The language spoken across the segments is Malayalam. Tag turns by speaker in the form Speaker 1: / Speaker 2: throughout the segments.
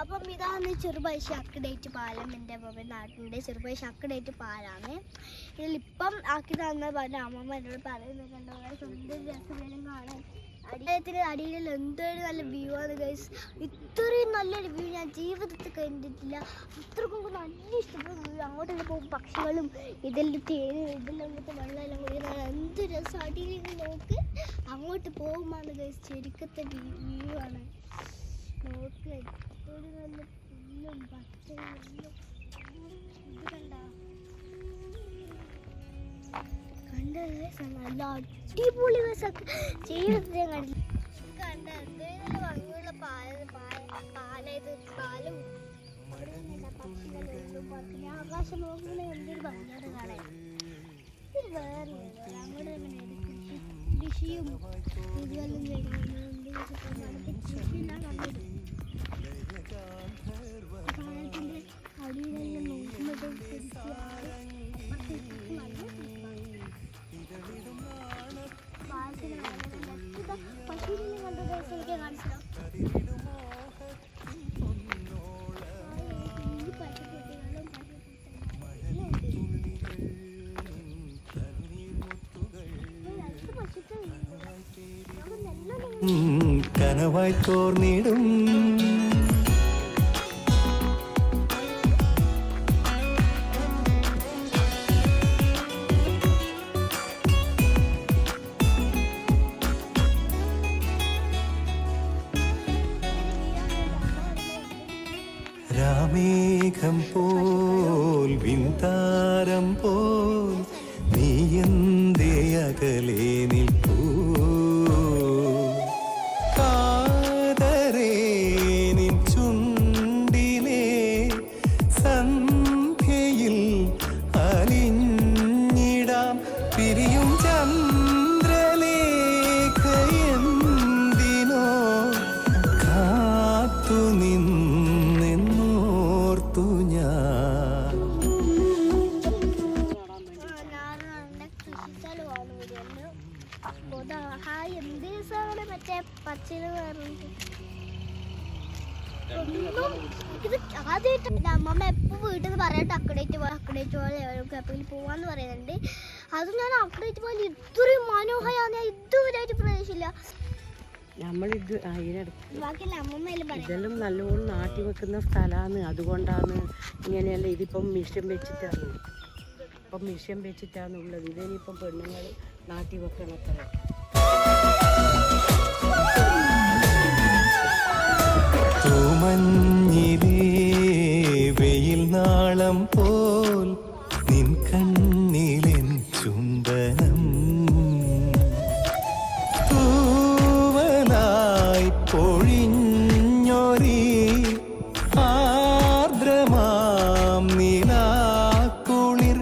Speaker 1: അപ്പം ഇതാണ് ചെറുപൈശ അക്കഡേറ്റ് പാലം. എൻ്റെ നാട്ടിൻ്റെ ചെറുപൈശ അക്കഡേറ്റ് പാലാണ്. ഇതിലിപ്പം ആക്കി തന്ന പറഞ്ഞ അമ്മമ്മ എന്നോട് പറയുന്നുണ്ടോ സ്വന്തം രസകരം കാണാൻ. അദ്ദേഹത്തിന് അടിയിൽ എന്തൊരു നല്ല വ്യൂ ആണ് ഗൈസ്. ഇത്രയും നല്ലൊരു വ്യൂ ഞാൻ ജീവിതത്തിൽ കണ്ടിട്ടില്ല. അത്രക്കും നല്ല ഇഷ്ടപ്പെട്ട വ്യൂ. അങ്ങോട്ടെല്ലാം പോകും പക്ഷികളും ഇതെല്ലാം തേനും ഇതെല്ലാം അങ്ങോട്ട് വെള്ളമെല്ലാം കുടിക്കുന്ന എന്ത് രസം. അടിയിൽ നോക്ക് അങ്ങോട്ട് പോകുമ്പോൾ ഗൈസ് ശരിക്കത്തെ വ്യൂ ആണ്. നോക്ക് ഒരു നല്ല പുല്ലും പച്ചയും ഇത് കണ്ട നല്ല അടിപൊളി ബസ്സൊക്കെ ജീവിതത്തിൽ ഞാൻ കണ്ടില്ല. കണ്ട എന്തെങ്കിലും ഭംഗിയുള്ള പാലും പക്ഷികളും ആകാശം നോക്കുമ്പോൾ എന്തൊരു ഭംഗിയാണ് കാണാൻ. ഇത് വേറെ നമ്മുടെ കൃഷിയും ഇതുവെല്ലാം കൃഷിയെല്ലാം കണ്ടത് പാലത്തിൻ്റെ അടിയിലെല്ലാം നോക്കുമ്പോഴത്തേക്കും പശുവിനെ കണ്ട ദിവസം എനിക്ക് കാണിച്ചോ.
Speaker 2: കനവായി തോർന്നിടും രാമേഘം പോൽ വിന്താരം പോൽ നീ എന്തേ അകലെ നിൽപ്പൂ കാതരേ നിൻ ചുണ്ടിലെ സന്ധ്യയിൽ അലിഞ്ഞിടാം പിരിയും ചന്ദ്രലേഖ എന്തിനോ കാത്തു നിന്നോർത്തു ഞാൻ.
Speaker 1: എന്ത് ദിവസമാണ് മറ്റേ പച്ചന് പറഞ്ഞിട്ട് ഇത് ആദ്യമായിട്ട് അമ്മമ്മ എപ്പോൾ വീട്ടിൽ നിന്ന് പറയട്ടെ അക്കഡേറ്റ് പോലെ എപ്പോഴും പോവാന്ന് പറയുന്നുണ്ട്. അത് ഞാൻ അക്കഡേറ്റ് പോലെ ഇത്രയും മനോഹരമാണ് ഞാൻ ഇതുവരെയായിട്ട് പ്രതീക്ഷിച്ചില്ല.
Speaker 3: നമ്മളിത് അതിനടുത്ത്
Speaker 1: ബാക്കിയല്ല അമ്മമ്മയിലും
Speaker 3: ഇതെല്ലാം നല്ലോണം നാട്ടി വെക്കുന്ന സ്ഥലമാണ്. അതുകൊണ്ടാണ് ഇങ്ങനെയല്ല. ഇതിപ്പം മിഷൻ വെച്ചിട്ടാണ്. ഇപ്പം മിഷൻ വെച്ചിട്ടാണ് ഉള്ളത്. ഇതിനിപ്പം പെണ്ണുങ്ങൾ നാട്ടി വെക്കണത്ര.
Speaker 2: തൂമഞ്ഞിലേ വെയിൽ നാളം പോൽ നിൻ കണ്ണിലെൻ ചുംബനം തൂവലായി പൊഴിഞ്ഞൊരീ ആർദ്രമാം നിലാക്കുളിർ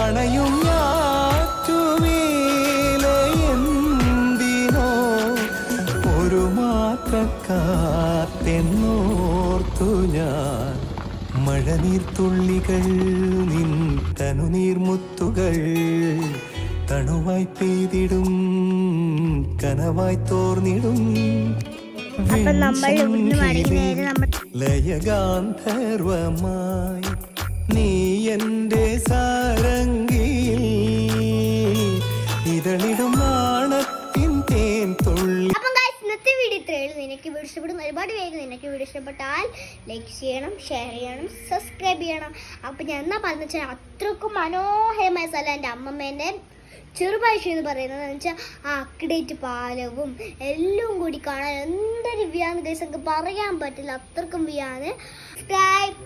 Speaker 2: അണയും ഞാറ്റുവേലയെന്തിനോ ഒരു മാത്രക്കാർത്തെന്നോർത്തു ഞാൻ. മഴനീർത്തുള്ളികൾ നിൻ തനുനീർമുത്തുകൾ തണുവായി പെയ്തിടും കനവായി തോർന്നിടും ലയഗാന്ധർവമായി നീ എൻ്റെ സാരംഗിയിൽ ഇതളിടും നാണത്തിൻ തേൻ തുള്ളി.
Speaker 1: ഇന്നത്തെ വീഡിയോ ഇത്രയുള്ളൂ. നിനക്ക് വീഡിയോ ഇഷ്ടപ്പെടുന്ന ഒരുപാട് പേര് നിനക്ക് വീഡിയോ ഇഷ്ടപ്പെട്ടാൽ ലൈക്ക് ചെയ്യണം, ഷെയർ ചെയ്യണം, സബ്സ്ക്രൈബ് ചെയ്യണം. അപ്പം ഞാൻ എന്നാ പറഞ്ഞു വെച്ചാൽ അത്രക്കും മനോഹരമായ സ്ഥലം എൻ്റെ അമ്മമ്മേൻ്റെ ചെറുപൈശ എന്ന് പറയുന്നത് വെച്ചാൽ ആ അക്കഡേറ്റ് പാലവും എല്ലാം കൂടി കാണാൻ എന്തൊരു വ്യൂ ആണ് ഗൈസ്, നമുക്ക് പറയാൻ പറ്റില്ല. അത്രക്കും വ്യൂ ആണ്. സബ്സ്ക്രൈബ്.